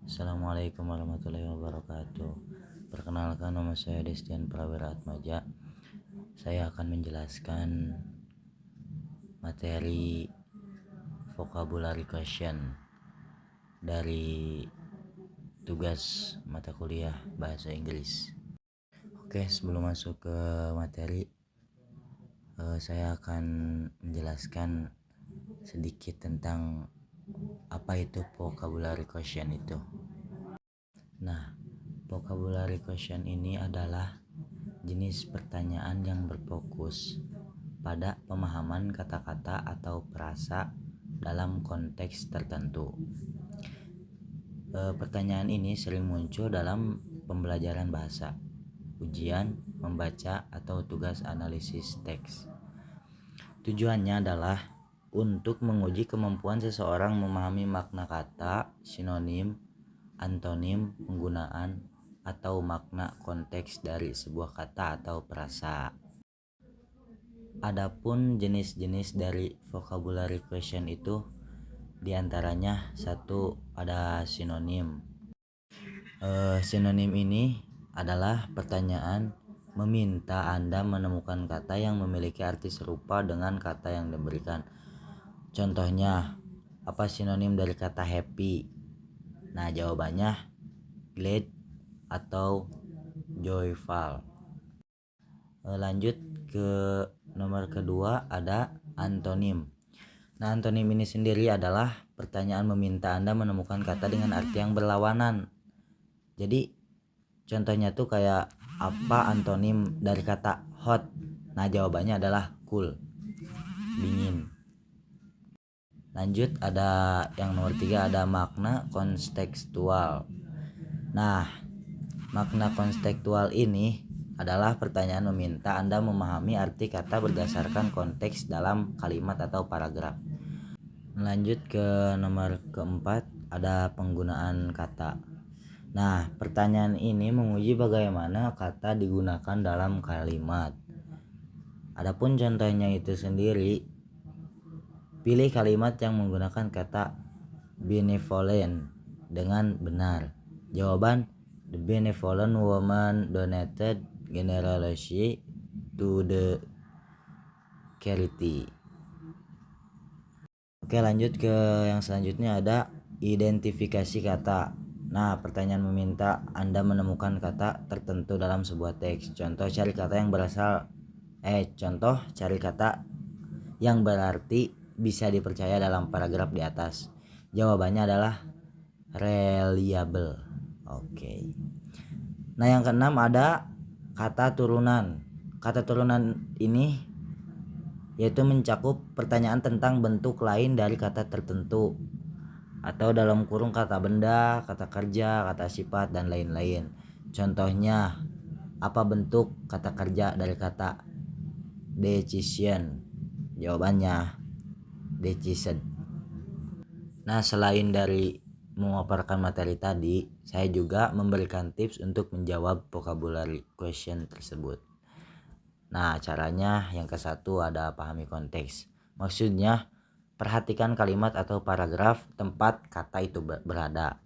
Assalamualaikum warahmatullahi wabarakatuh. Perkenalkan, nama saya Destian Prawira Atmaja. Saya akan menjelaskan materi vocabulary question dari tugas mata kuliah bahasa Inggris. Oke, sebelum masuk ke materi, saya akan menjelaskan sedikit tentang apa itu vocabulary question itu. Nah, vocabulary question ini adalah jenis pertanyaan yang berfokus pada pemahaman kata-kata atau frasa dalam konteks tertentu. Pertanyaan ini sering muncul dalam pembelajaran bahasa, ujian, membaca, atau tugas analisis teks. Tujuannya adalah untuk menguji kemampuan seseorang memahami makna kata, sinonim, antonim, penggunaan, atau makna konteks dari sebuah kata atau frasa. Adapun jenis-jenis dari vocabulary question itu diantaranya satu ada sinonim. Sinonim ini adalah pertanyaan meminta Anda menemukan kata yang memiliki arti serupa dengan kata yang diberikan. Contohnya, apa sinonim dari kata happy? Nah, jawabannya glad atau joyful. Lanjut ke nomor kedua, ada antonim. Nah, antonim ini sendiri adalah pertanyaan meminta Anda menemukan kata dengan arti yang berlawanan. Jadi contohnya tuh kayak apa antonim dari kata hot? Nah, jawabannya adalah cool, dingin. Lanjut, ada yang nomor 3, ada makna kontekstual. Nah, makna kontekstual ini adalah pertanyaan meminta Anda memahami arti kata berdasarkan konteks dalam kalimat atau paragraf. Lanjut ke nomor keempat, ada penggunaan kata. Nah, pertanyaan ini menguji bagaimana kata digunakan dalam kalimat. Adapun contohnya itu sendiri, pilih kalimat yang menggunakan kata benevolent dengan benar. Jawaban, the benevolent woman donated generously to the charity. Oke, lanjut ke yang selanjutnya, ada identifikasi kata. Nah, pertanyaan meminta Anda menemukan kata tertentu dalam sebuah teks. Contoh cari kata yang berarti bisa dipercaya dalam paragraf di atas. Jawabannya adalah reliable. Oke. Nah, yang keenam ada kata turunan. Kata turunan ini yaitu mencakup pertanyaan tentang bentuk lain dari kata tertentu, atau dalam kurung kata benda, kata kerja, kata sifat, dan lain-lain. Contohnya, apa bentuk kata kerja dari kata decision? Jawabannya decision. Nah, selain dari memaparkan materi tadi, saya juga memberikan tips untuk menjawab vocabulary question tersebut. Nah, caranya yang ke-1 ada pahami konteks. Maksudnya, perhatikan kalimat atau paragraf tempat kata itu berada.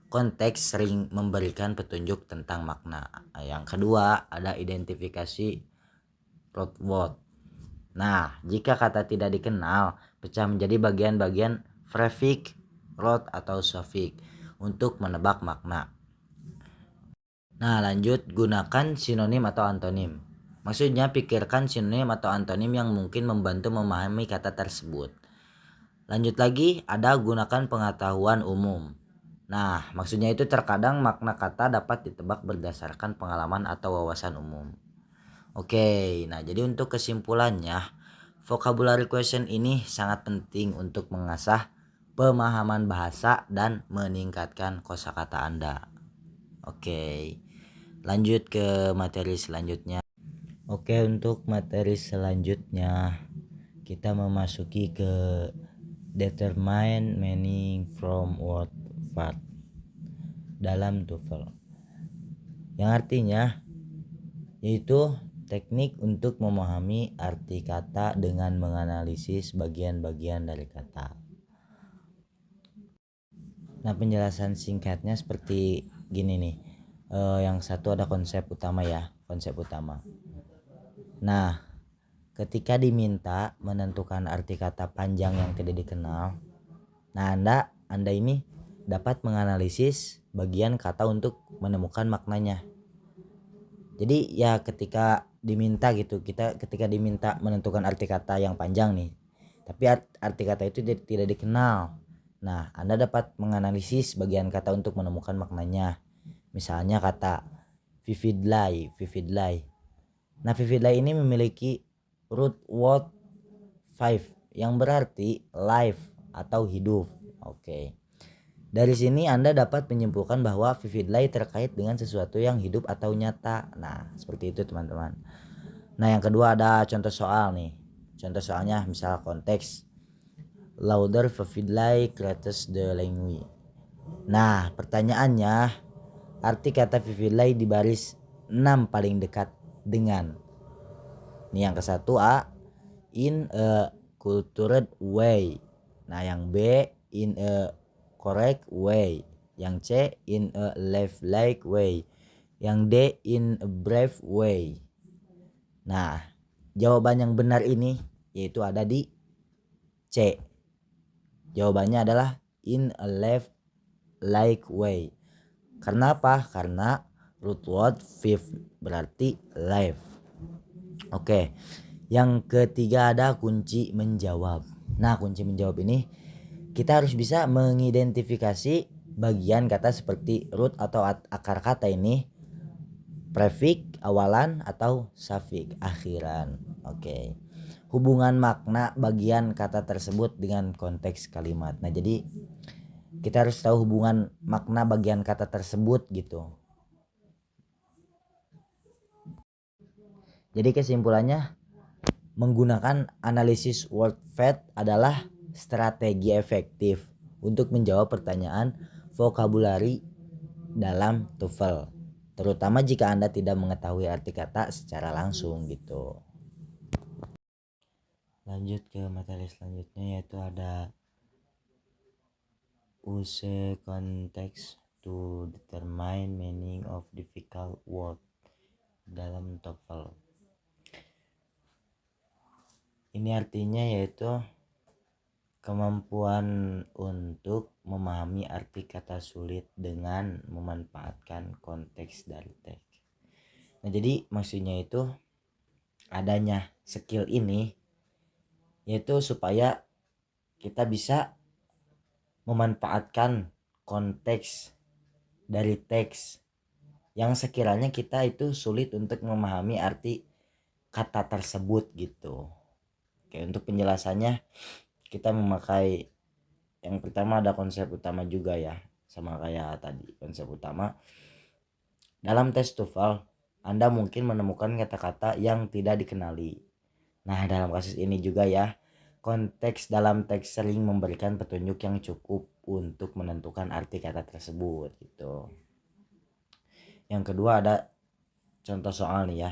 Konteks sering memberikan petunjuk tentang makna. Yang kedua, ada identifikasi root word. Nah, jika kata tidak dikenal, pecah menjadi bagian-bagian prefix, root, atau suffix untuk menebak makna. Nah, lanjut, gunakan sinonim atau antonim. Maksudnya, pikirkan sinonim atau antonim yang mungkin membantu memahami kata tersebut. Lanjut lagi, ada gunakan pengetahuan umum. Nah, maksudnya itu terkadang makna kata dapat ditebak berdasarkan pengalaman atau wawasan umum. Oke, nah jadi untuk kesimpulannya, vocabulary question ini sangat penting untuk mengasah pemahaman bahasa dan meningkatkan kosakata Anda. Oke, lanjut ke materi selanjutnya. Oke, untuk materi selanjutnya kita memasuki ke determine meaning from word part dalam TOEFL, yang artinya yaitu teknik untuk memahami arti kata dengan menganalisis bagian-bagian dari kata. Nah, penjelasan singkatnya seperti gini nih. Yang satu ada konsep utama ya, konsep utama. Nah, ketika diminta menentukan arti kata panjang yang tidak dikenal, nah Anda ini dapat menganalisis bagian kata untuk menemukan maknanya. Jadi ya ketika diminta gitu, ketika diminta menentukan arti kata yang panjang nih, tapi arti kata itu tidak dikenal. Nah, Anda dapat menganalisis bagian kata untuk menemukan maknanya. Misalnya kata vividly. Nah, vividly ini memiliki root word 5 yang berarti life atau hidup. Oke. Dari sini Anda dapat menyimpulkan bahwa vividly terkait dengan sesuatu yang hidup atau nyata. Nah, seperti itu teman-teman. Nah, yang kedua ada contoh soal nih. Contoh soalnya misal konteks louder vividly creates the language. Nah, pertanyaannya, arti kata vividly di baris 6 paling dekat dengan. Nih yang ke satu A, in a cultured way. Nah, yang B, in a correct way. Yang C, in a lifelike way. Yang D, in a brave way. Nah, jawaban yang benar ini yaitu ada di C. Jawabannya adalah in a lifelike way. Karena apa? Karena root word viv berarti life. Oke. Yang ketiga ada kunci menjawab. Nah, kunci menjawab ini kita harus bisa mengidentifikasi bagian kata seperti root atau akar kata ini, prefix awalan atau suffix akhiran. Oke. Hubungan makna bagian kata tersebut dengan konteks kalimat. Nah, jadi kita harus tahu hubungan makna bagian kata tersebut gitu. Jadi kesimpulannya, menggunakan analisis word fact adalah strategi efektif untuk menjawab pertanyaan vokabulari dalam TOEFL, terutama jika Anda tidak mengetahui arti kata secara langsung gitu. Lanjut ke materi selanjutnya, yaitu ada use context to determine meaning of difficult word dalam TOEFL. Ini artinya yaitu kemampuan untuk memahami arti kata sulit dengan memanfaatkan konteks dari teks. Nah, jadi maksudnya itu adanya skill ini yaitu supaya kita bisa memanfaatkan konteks dari teks yang sekiranya kita itu sulit untuk memahami arti kata tersebut gitu. Oke, untuk penjelasannya kita memakai yang pertama ada konsep utama juga ya, sama kayak tadi konsep utama. Dalam tes TOEFL Anda mungkin menemukan kata-kata yang tidak dikenali. Nah, dalam kasus ini juga ya, konteks dalam teks sering memberikan petunjuk yang cukup untuk menentukan arti kata tersebut gitu. Yang kedua ada contoh soal nih ya,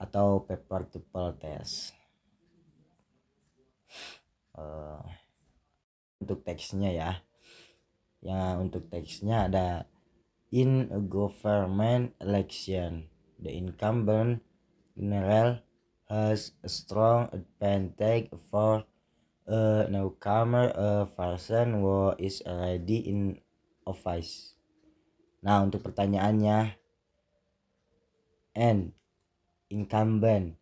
atau paper tuple test. Untuk teksnya ya, untuk teksnya ada in a government election the incumbent general has a strong advantage for a newcomer, a person who is already in office. Nah, untuk pertanyaannya, and incumbent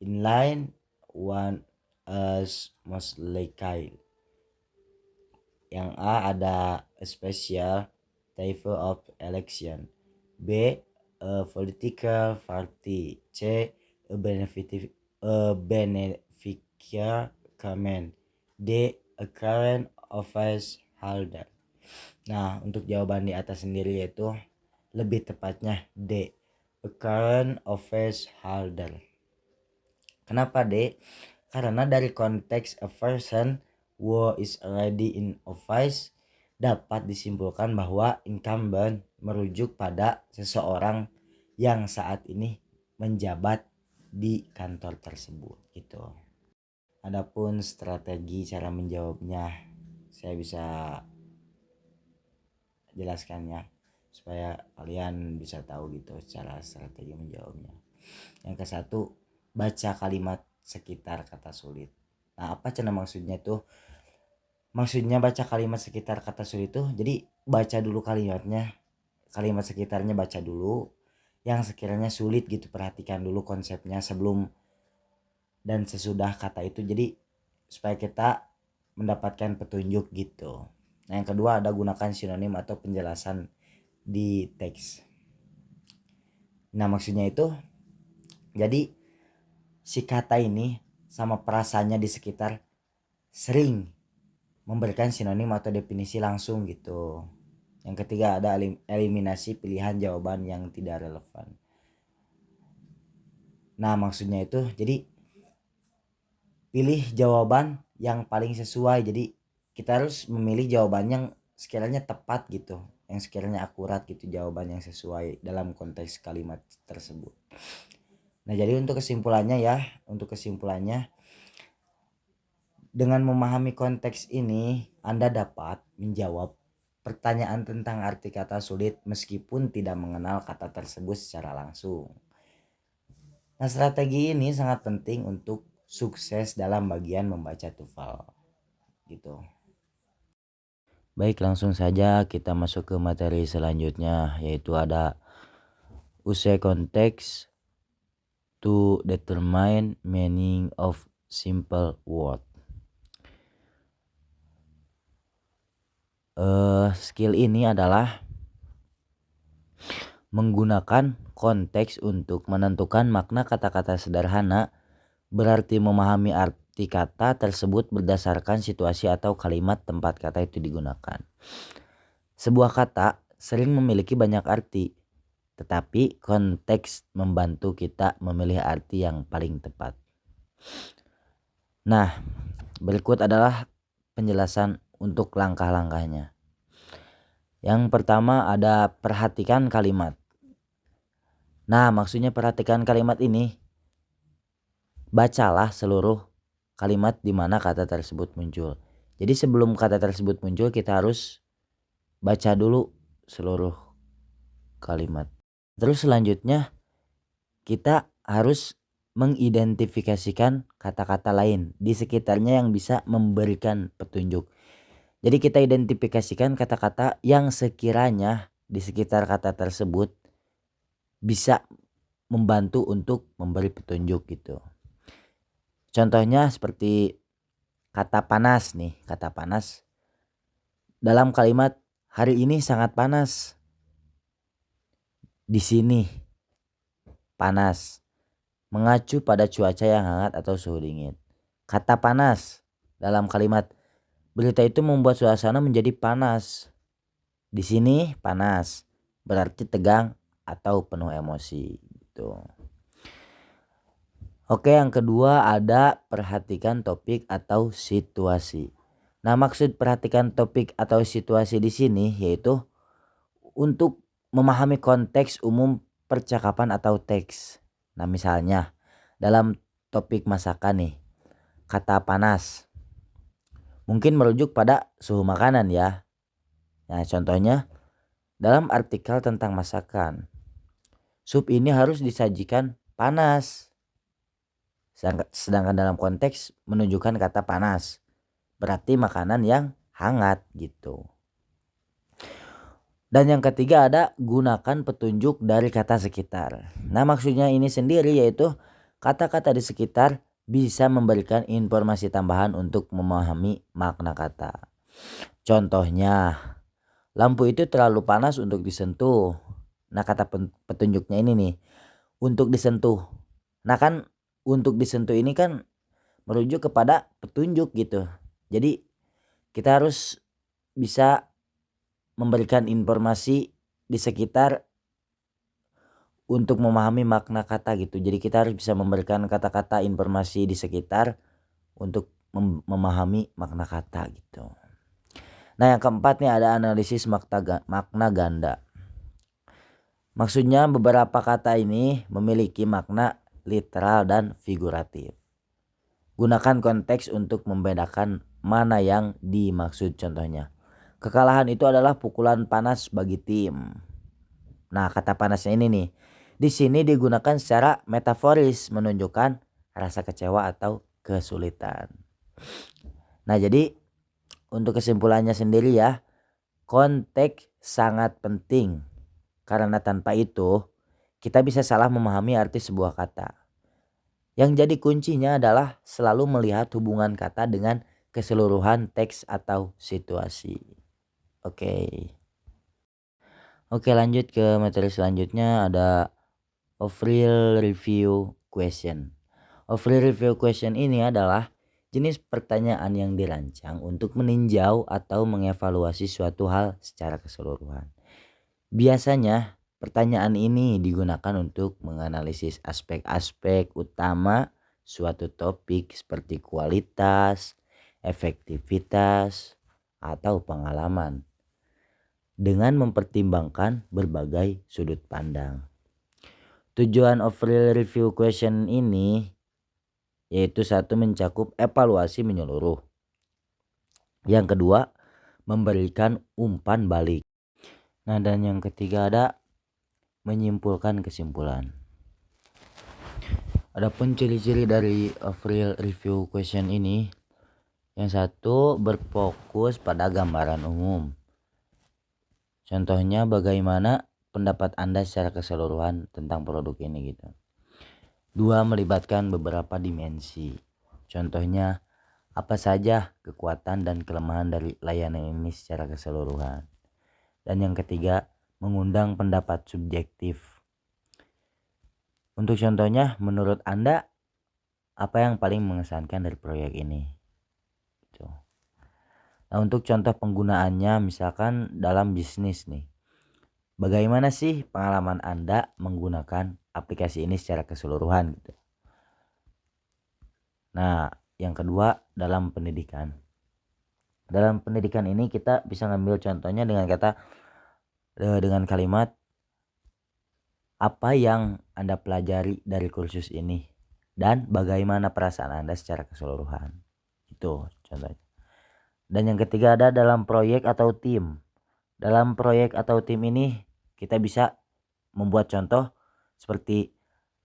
in line one as most likely. Yang A ada a special type of election. B, a political party. C, a beneficial command. D, a current office holder. Nah, untuk jawaban di atas sendiri yaitu lebih tepatnya D, a current office holder. Kenapa D? Karena dari konteks a person who is already in office dapat disimpulkan bahwa incumbent merujuk pada seseorang yang saat ini menjabat di kantor tersebut gitu. Adapun strategi cara menjawabnya, saya bisa jelaskannya supaya kalian bisa tahu gitu cara strategi menjawabnya. Yang ke satu, baca kalimat sekitar kata sulit. Nah, apa cina maksudnya tuh? Maksudnya baca kalimat sekitar kata sulit tuh jadi baca dulu kalimatnya, kalimat sekitarnya baca dulu, yang sekiranya sulit gitu perhatikan dulu konsepnya sebelum dan sesudah kata itu, jadi supaya kita mendapatkan petunjuk gitu. Nah, yang kedua ada gunakan sinonim atau penjelasan di teks. Nah, maksudnya itu jadi si kata ini sama perasaannya di sekitar sering memberikan sinonim atau definisi langsung gitu. Yang ketiga ada eliminasi pilihan jawaban yang tidak relevan. Nah, maksudnya itu jadi pilih jawaban yang paling sesuai. Jadi kita harus memilih jawaban yang sekiranya tepat gitu, yang sekiranya akurat gitu, jawaban yang sesuai dalam konteks kalimat tersebut. Nah, jadi untuk kesimpulannya dengan memahami konteks ini Anda dapat menjawab pertanyaan tentang arti kata sulit meskipun tidak mengenal kata tersebut secara langsung. Nah, strategi ini sangat penting untuk sukses dalam bagian membaca TOEFL gitu. Baik, langsung saja kita masuk ke materi selanjutnya, yaitu ada usai konteks to determine meaning of simple word. Skill ini adalah menggunakan konteks untuk menentukan makna kata-kata sederhana, berarti memahami arti kata tersebut berdasarkan situasi atau kalimat tempat kata itu digunakan. Sebuah kata sering memiliki banyak arti, tetapi konteks membantu kita memilih arti yang paling tepat. Nah, berikut adalah penjelasan untuk langkah-langkahnya. Yang pertama ada perhatikan kalimat. Nah, maksudnya perhatikan kalimat ini, bacalah seluruh kalimat di mana kata tersebut muncul. Jadi sebelum kata tersebut muncul kita harus baca dulu seluruh kalimat. Terus selanjutnya kita harus mengidentifikasikan kata-kata lain di sekitarnya yang bisa memberikan petunjuk. Jadi kita identifikasikan kata-kata yang sekiranya di sekitar kata tersebut bisa membantu untuk memberi petunjuk gitu. Contohnya seperti kata panas nih, kata panas. Dalam kalimat hari ini sangat panas. Di sini panas mengacu pada cuaca yang hangat atau suhu dingin. Kata panas dalam kalimat berita itu membuat suasana menjadi panas. Di sini panas berarti tegang atau penuh emosi gitu. Oke, yang kedua ada perhatikan topik atau situasi. Nah, maksud perhatikan topik atau situasi di sini yaitu untuk memahami konteks umum percakapan atau teks. Nah, misalnya dalam topik masakan nih, kata panas mungkin merujuk pada suhu makanan ya. Nah, contohnya dalam artikel tentang masakan, sup ini harus disajikan panas. Sedangkan dalam konteks menunjukkan kata panas berarti makanan yang hangat gitu. Dan yang ketiga ada gunakan petunjuk dari kata sekitar. Nah, maksudnya ini sendiri yaitu kata-kata di sekitar bisa memberikan informasi tambahan untuk memahami makna kata. Contohnya, lampu itu terlalu panas untuk disentuh. Nah, kata petunjuknya ini nih, untuk disentuh. Nah, kan untuk disentuh ini kan merujuk kepada petunjuk gitu. Jadi kita harus bisa memberikan informasi di sekitar untuk memahami makna kata gitu. Jadi kita harus bisa memberikan kata-kata informasi di sekitar untuk memahami makna kata gitu. Nah, yang keempat nih ada analisis makna ganda. Maksudnya beberapa kata ini memiliki makna literal dan figuratif. Gunakan konteks untuk membedakan mana yang dimaksud. Contohnya, Kekalahan itu adalah pukulan panas bagi tim. Nah, kata panasnya ini nih, di sini digunakan secara metaforis menunjukkan rasa kecewa atau kesulitan. Nah, jadi untuk kesimpulannya sendiri ya, konteks sangat penting karena tanpa itu kita bisa salah memahami arti sebuah kata. Yang jadi kuncinya adalah selalu melihat hubungan kata dengan keseluruhan teks atau situasi. Oke. Oke, lanjut ke materi selanjutnya, ada overall review question. Overall review question ini adalah jenis pertanyaan yang dirancang untuk meninjau atau mengevaluasi suatu hal secara keseluruhan. Biasanya pertanyaan ini digunakan untuk menganalisis aspek-aspek utama suatu topik seperti kualitas, efektivitas, atau pengalaman dengan mempertimbangkan berbagai sudut pandang. Tujuan overall review question ini yaitu satu, mencakup evaluasi menyeluruh. Yang kedua, memberikan umpan balik. Nah, dan yang ketiga ada menyimpulkan kesimpulan. Adapun ciri-ciri dari overall review question ini, yang satu, berfokus pada gambaran umum. Contohnya bagaimana pendapat Anda secara keseluruhan tentang produk ini gitu. Dua, melibatkan beberapa dimensi. Contohnya apa saja kekuatan dan kelemahan dari layanan ini secara keseluruhan. Dan yang ketiga, mengundang pendapat subjektif. Untuk contohnya, menurut Anda apa yang paling mengesankan dari proyek ini? Gitu. Nah, untuk contoh penggunaannya misalkan dalam bisnis nih. Bagaimana sih pengalaman Anda menggunakan aplikasi ini secara keseluruhan gitu. Nah, yang kedua dalam pendidikan. Dalam pendidikan ini kita bisa ngambil contohnya dengan kalimat apa yang Anda pelajari dari kursus ini dan bagaimana perasaan Anda secara keseluruhan. Itu contohnya. Dan yang ketiga ada dalam proyek atau tim. Dalam proyek atau tim ini kita bisa membuat contoh seperti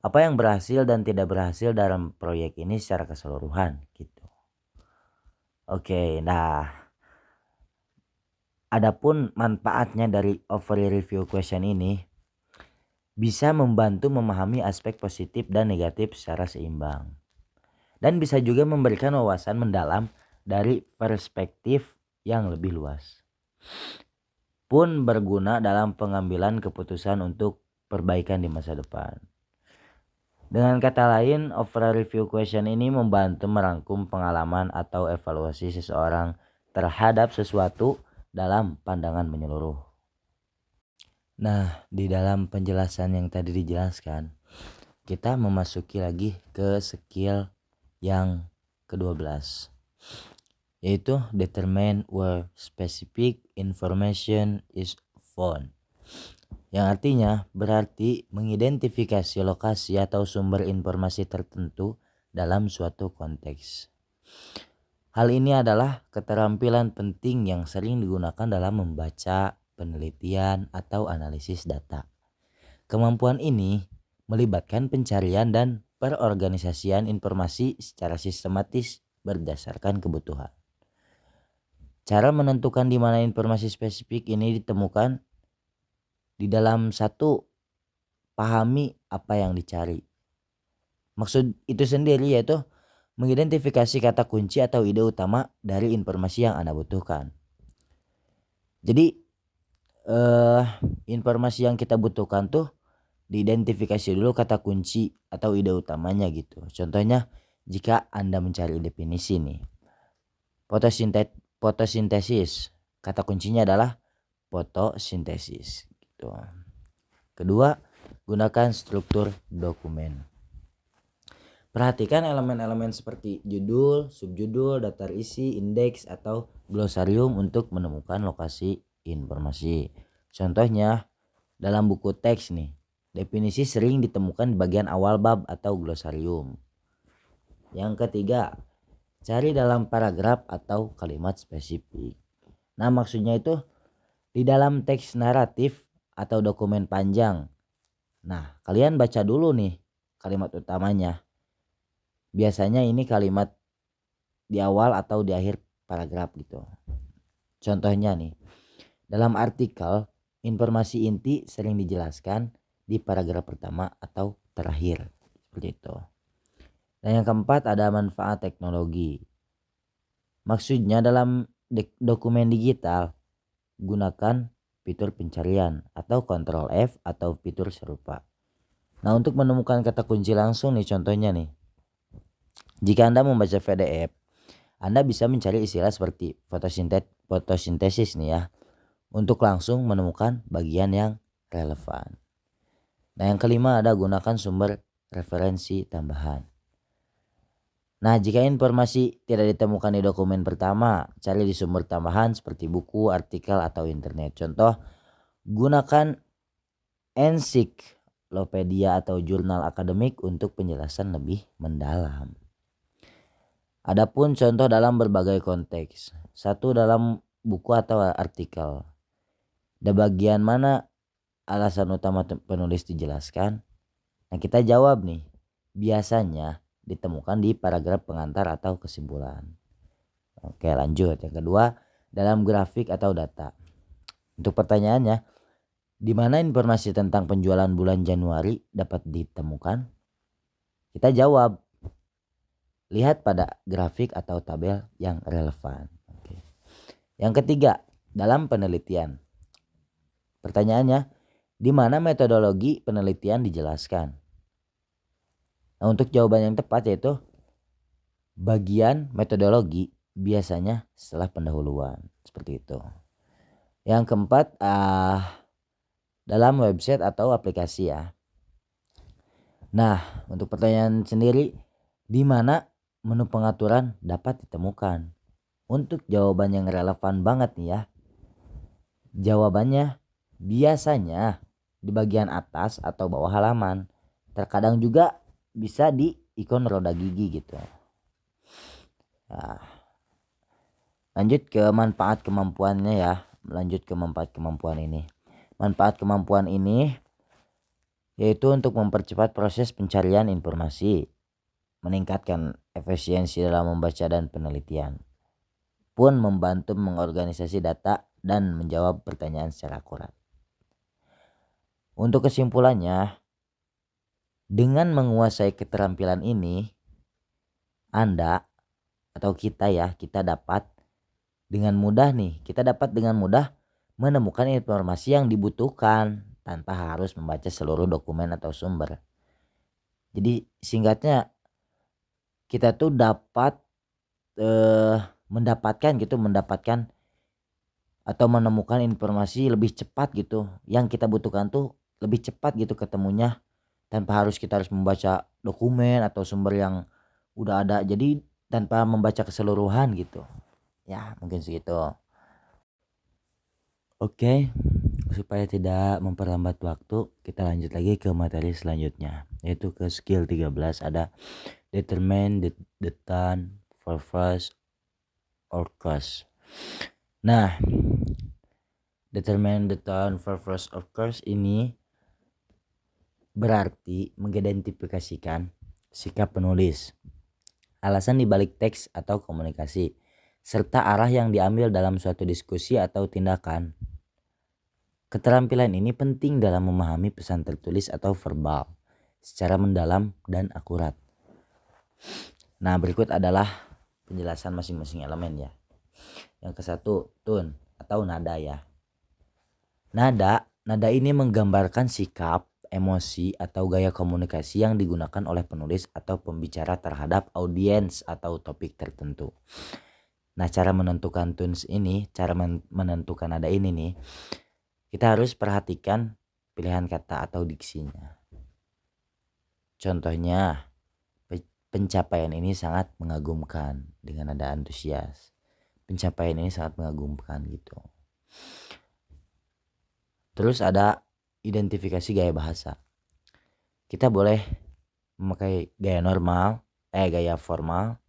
apa yang berhasil dan tidak berhasil dalam proyek ini secara keseluruhan gitu. Oke, nah adapun manfaatnya dari overall review question ini bisa membantu memahami aspek positif dan negatif secara seimbang. Dan bisa juga memberikan wawasan mendalam dari perspektif yang lebih luas. Pun berguna dalam pengambilan keputusan untuk perbaikan di masa depan. Dengan kata lain, overall review question ini membantu merangkum pengalaman atau evaluasi seseorang terhadap sesuatu dalam pandangan menyeluruh. Nah, di dalam penjelasan yang tadi dijelaskan, kita memasuki lagi ke skill yang ke-12. Yaitu determine where specific information is found, yang artinya berarti mengidentifikasi lokasi atau sumber informasi tertentu dalam suatu konteks. Hal ini adalah keterampilan penting yang sering digunakan dalam membaca, penelitian, atau analisis data. Kemampuan ini melibatkan pencarian dan perorganisasian informasi secara sistematis berdasarkan kebutuhan. Cara menentukan di mana informasi spesifik ini ditemukan di dalam satu, pahami apa yang dicari. Maksud itu sendiri yaitu mengidentifikasi kata kunci atau ide utama dari informasi yang Anda butuhkan. Jadi informasi yang kita butuhkan tuh diidentifikasi dulu kata kunci atau ide utamanya gitu. Contohnya jika Anda mencari definisi nih, fotosintesis, kata kuncinya adalah fotosintesis gitu. Kedua, gunakan struktur dokumen. Perhatikan elemen-elemen seperti judul, subjudul, daftar isi, indeks, atau glosarium untuk menemukan lokasi informasi. Contohnya dalam buku teks nih, definisi sering ditemukan di bagian awal bab atau glosarium. Yang ketiga, cari dalam paragraf atau kalimat spesifik. Nah, maksudnya itu di dalam teks naratif atau dokumen panjang. Nah, kalian baca dulu nih kalimat utamanya. Biasanya ini kalimat di awal atau di akhir paragraf gitu. Contohnya nih, dalam artikel informasi inti sering dijelaskan di paragraf pertama atau terakhir. Seperti itu. Dan yang keempat ada manfaat teknologi. Maksudnya dalam dokumen digital gunakan fitur pencarian atau Ctrl F atau fitur serupa. Nah, untuk menemukan kata kunci langsung nih contohnya nih. Jika Anda membaca PDF, Anda bisa mencari istilah seperti fotosintesis nih ya, untuk langsung menemukan bagian yang relevan. Nah, yang kelima ada gunakan sumber referensi tambahan. Nah, jika informasi tidak ditemukan di dokumen pertama, cari di sumber tambahan seperti buku, artikel, atau internet. Contoh, gunakan ensiklopedia atau jurnal akademik untuk penjelasan lebih mendalam. Adapun contoh dalam berbagai konteks. Satu, dalam buku atau artikel. Di bagian mana alasan utama penulis dijelaskan? Nah, kita jawab nih. Biasanya ditemukan di paragraf pengantar atau kesimpulan. Oke, lanjut. Yang kedua, dalam grafik atau data. Untuk pertanyaannya, di mana informasi tentang penjualan bulan Januari dapat ditemukan? Kita jawab, lihat pada grafik atau tabel yang relevan. Oke. Yang ketiga, dalam penelitian. Pertanyaannya, di mana metodologi penelitian dijelaskan? Nah, untuk jawaban yang tepat yaitu bagian metodologi biasanya setelah pendahuluan. Seperti itu. Yang keempat, dalam website atau aplikasi ya. Nah, untuk pertanyaan sendiri, di mana menu pengaturan dapat ditemukan? Untuk jawaban yang relevan banget nih ya. Jawabannya biasanya di bagian atas atau bawah halaman. Terkadang juga bisa di ikon roda gigi gitu. Nah, lanjut ke manfaat kemampuannya ya. Lanjut ke manfaat kemampuan ini. Manfaat kemampuan ini yaitu untuk mempercepat proses pencarian informasi, meningkatkan efisiensi dalam membaca dan penelitian, pun membantu mengorganisasi data dan menjawab pertanyaan secara akurat. Untuk kesimpulannya, dengan menguasai keterampilan ini, Anda atau kita dapat dengan mudah menemukan informasi yang dibutuhkan tanpa harus membaca seluruh dokumen atau sumber. Jadi singkatnya, kita tuh dapat mendapatkan atau menemukan informasi lebih cepat gitu. Yang kita butuhkan tuh lebih cepat gitu ketemunya, tanpa kita harus membaca dokumen atau sumber yang udah ada. Jadi tanpa membaca keseluruhan gitu. Ya, mungkin segitu. Oke, supaya tidak memperlambat waktu, kita lanjut lagi ke materi selanjutnya, yaitu ke skill 13. Ada determine the tone, purpose, or cause. Nah, determine the tone, purpose, or cause ini berarti mengidentifikasikan sikap penulis, alasan dibalik teks atau komunikasi, serta arah yang diambil dalam suatu diskusi atau tindakan. Keterampilan ini penting dalam memahami pesan tertulis atau verbal secara mendalam dan akurat. Nah, berikut adalah penjelasan masing-masing elemen ya. Yang ke satu, tone atau nada ya. Nada ini menggambarkan sikap, emosi, atau gaya komunikasi yang digunakan oleh penulis atau pembicara terhadap audiens atau topik tertentu. Nah, cara menentukan tones ini, menentukan nada ini nih, kita harus perhatikan pilihan kata atau diksinya. Contohnya, pencapaian ini sangat mengagumkan dengan nada antusias. Pencapaian ini sangat mengagumkan gitu. Terus ada identifikasi gaya bahasa. Kita boleh memakai gaya normal, gaya formal,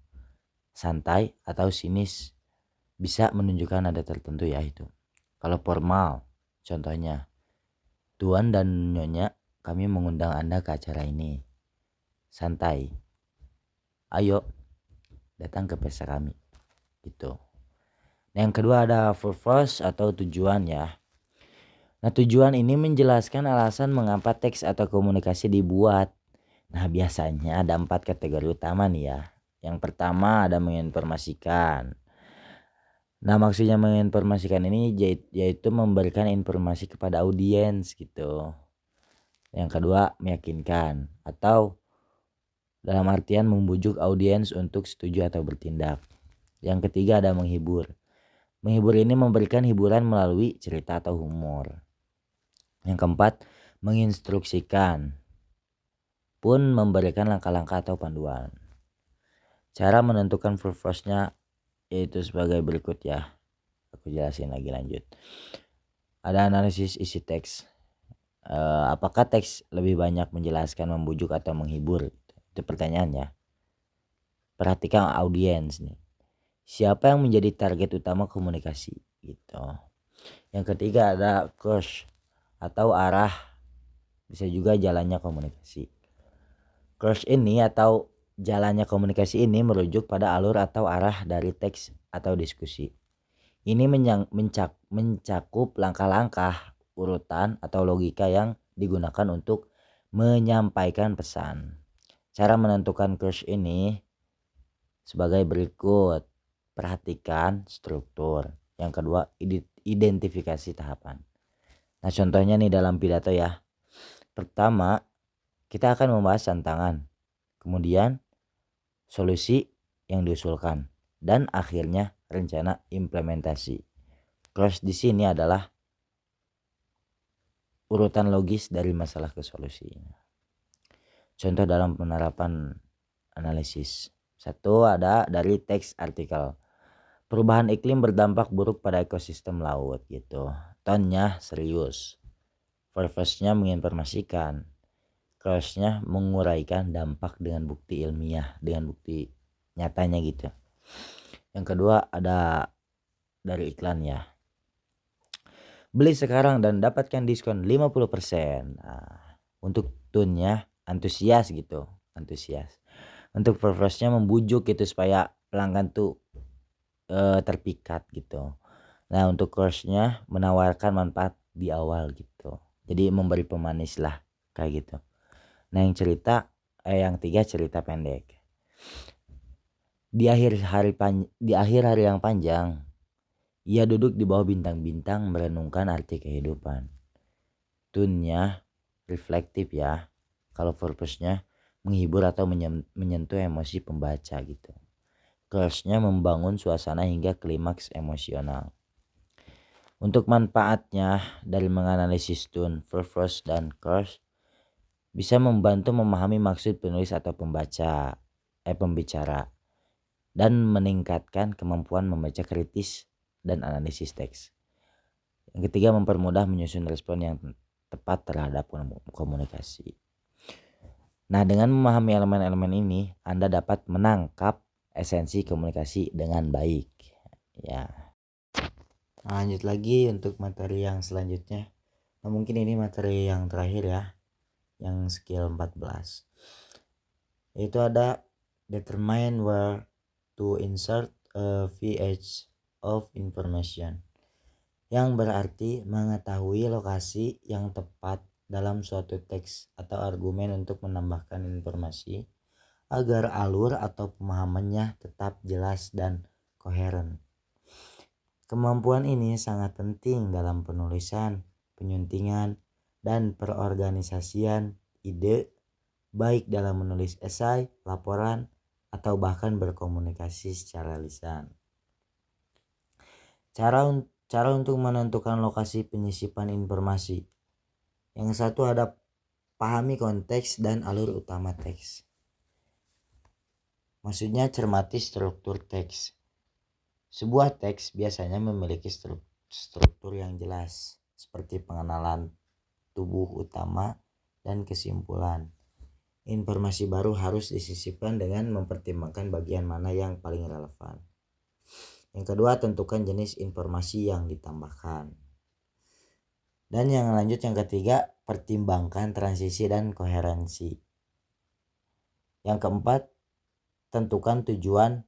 santai, atau sinis. bisa menunjukkan nada tertentu ya itu. Kalau formal, contohnya, Tuan dan Nyonya, kami mengundang Anda ke acara ini. Santai. Ayo, datang ke pesta kami. Gitu. Nah, yang kedua ada purpose atau tujuan ya. Nah, tujuan ini menjelaskan alasan mengapa teks atau komunikasi dibuat. Nah, biasanya ada 4 kategori utama nih ya. Yang pertama ada menginformasikan. Nah, maksudnya menginformasikan ini yaitu memberikan informasi kepada audiens gitu. Yang kedua meyakinkan atau dalam artian membujuk audiens untuk setuju atau bertindak. Yang ketiga ada menghibur. Menghibur ini memberikan hiburan melalui cerita atau humor. Yang keempat menginstruksikan, pun memberikan langkah-langkah atau panduan. Cara menentukan purpose-nya yaitu sebagai berikut ya. Aku jelasin lagi lanjut. Ada analisis isi teks. Apakah teks lebih banyak menjelaskan, membujuk atau menghibur? Itu pertanyaannya. Perhatikan audiens nih. Siapa yang menjadi target utama komunikasi gitu. Yang ketiga ada course atau arah, bisa juga jalannya komunikasi. Course ini atau jalannya komunikasi ini merujuk pada alur atau arah dari teks atau diskusi. Ini mencakup langkah-langkah, urutan atau logika yang digunakan untuk menyampaikan pesan. Cara menentukan course ini sebagai berikut. Perhatikan struktur. Yang kedua, identifikasi tahapan. Nah, contohnya nih dalam pidato ya. Pertama, kita akan membahas tantangan. Kemudian, solusi yang diusulkan. Dan akhirnya, rencana implementasi. Course di sini adalah urutan logis dari masalah ke solusi. Contoh dalam penerapan analisis. Satu ada dari teks artikel. Perubahan iklim berdampak buruk pada ekosistem laut gitu. Tonnya serius. Purpose-nya menginformasikan. Cause-nya menguraikan dampak dengan bukti ilmiah, dengan bukti nyatanya gitu. Yang kedua ada dari iklan ya. Beli sekarang dan dapatkan diskon 50%. Nah, untuk tone-nya antusias gitu, antusias. Untuk purpose-nya membujuk gitu supaya pelanggan tuh terpikat gitu. Nah, untuk course-nya menawarkan manfaat di awal gitu. Jadi memberi pemanis lah kayak gitu. Nah, yang tiga cerita pendek. Di akhir hari yang panjang, ia duduk di bawah bintang-bintang merenungkan arti kehidupan. Tune-nya reflektif ya. Kalau purpose-nya menghibur atau menyentuh emosi pembaca gitu. Course-nya membangun suasana hingga klimaks emosional. Untuk manfaatnya dari menganalisis tone, purpose, dan course bisa membantu memahami maksud penulis atau pembicara dan meningkatkan kemampuan membaca kritis dan analisis teks. Yang ketiga mempermudah menyusun respon yang tepat terhadap komunikasi. Nah, dengan memahami elemen-elemen ini, Anda dapat menangkap esensi komunikasi dengan baik. Ya. Nah, lanjut lagi untuk materi yang selanjutnya. Nah, mungkin ini materi yang terakhir ya, yang skill 14. Yaitu ada determine where to insert a VH of information. Yang berarti mengetahui lokasi yang tepat dalam suatu teks atau argumen untuk menambahkan informasi agar alur atau pemahamannya tetap jelas dan koheren. Kemampuan ini sangat penting dalam penulisan, penyuntingan, dan perorganisasian ide, baik dalam menulis esai, laporan, atau bahkan berkomunikasi secara lisan. Cara untuk menentukan lokasi penyisipan informasi. Yang satu ada pahami konteks dan alur utama teks. Maksudnya cermati struktur teks. Sebuah teks biasanya memiliki struktur yang jelas, seperti pengenalan tubuh utama dan kesimpulan. Informasi baru harus disisipkan dengan mempertimbangkan bagian mana yang paling relevan. Yang kedua, tentukan jenis informasi yang ditambahkan. Dan yang ketiga, pertimbangkan transisi dan koherensi. Yang keempat, tentukan tujuan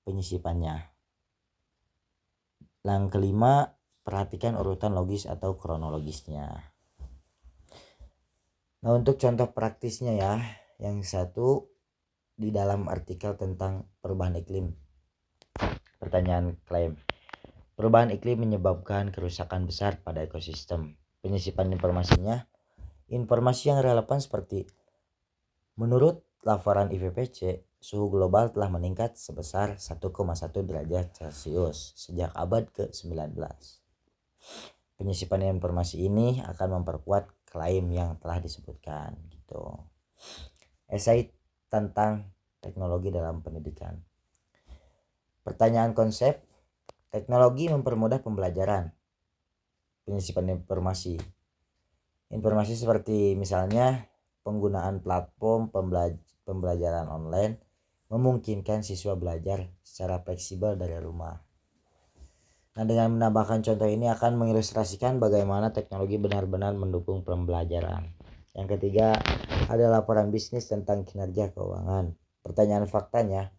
penyisipannya. Yang kelima, perhatikan urutan logis atau kronologisnya. Nah, untuk contoh praktisnya ya, yang satu di dalam artikel tentang perubahan iklim. Pertanyaan klaim. Perubahan iklim menyebabkan kerusakan besar pada ekosistem. Penyisipan informasinya, informasi yang relevan seperti menurut laporan IPCC, suhu global telah meningkat sebesar 1,1 derajat Celcius sejak abad ke-19. Penyisipan informasi ini akan memperkuat klaim yang telah disebutkan gitu. Esai tentang teknologi dalam pendidikan. Pertanyaan konsep, teknologi mempermudah pembelajaran. Penyisipan informasi. Informasi seperti misalnya penggunaan platform pembelajaran online memungkinkan siswa belajar secara fleksibel dari rumah. Nah, dengan menambahkan contoh ini akan mengilustrasikan bagaimana teknologi benar-benar mendukung pembelajaran. Yang ketiga, ada laporan bisnis tentang kinerja keuangan. Pertanyaan faktanya,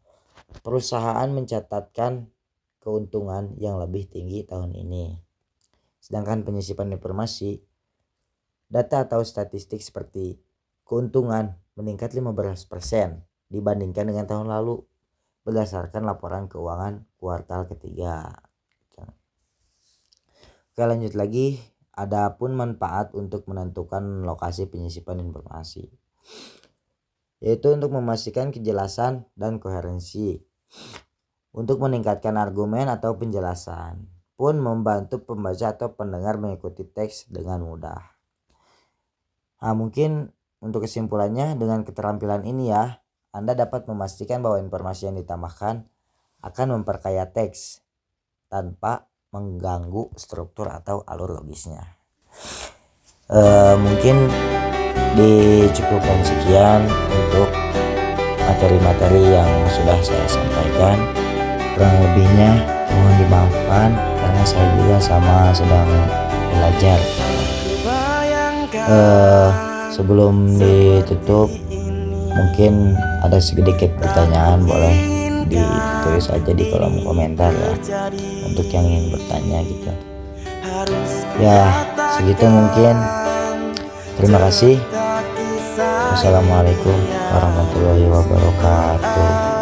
perusahaan mencatatkan keuntungan yang lebih tinggi tahun ini. Sedangkan penyisipan informasi, data atau statistik seperti keuntungan meningkat 15% dibandingkan dengan tahun lalu berdasarkan laporan keuangan kuartal ketiga. Oke, lanjut lagi. Adapun manfaat untuk menentukan lokasi penyisipan informasi, yaitu untuk memastikan kejelasan dan koherensi, untuk meningkatkan argumen atau penjelasan, pun membantu pembaca atau pendengar mengikuti teks dengan mudah. Nah, mungkin untuk kesimpulannya, dengan keterampilan ini ya, Anda dapat memastikan bahwa informasi yang ditambahkan akan memperkaya teks tanpa mengganggu struktur atau alur logisnya. Mungkin dicukupkan sekian untuk materi-materi yang sudah saya sampaikan. Kurang lebihnya mohon dimaafkan karena saya juga sama sedang belajar. Sebelum ditutup, mungkin ada sedikit pertanyaan, boleh ditulis aja di kolom komentar ya, untuk yang ingin bertanya gitu ya. Segitu mungkin. Terima kasih. Wassalamualaikum warahmatullahi wabarakatuh.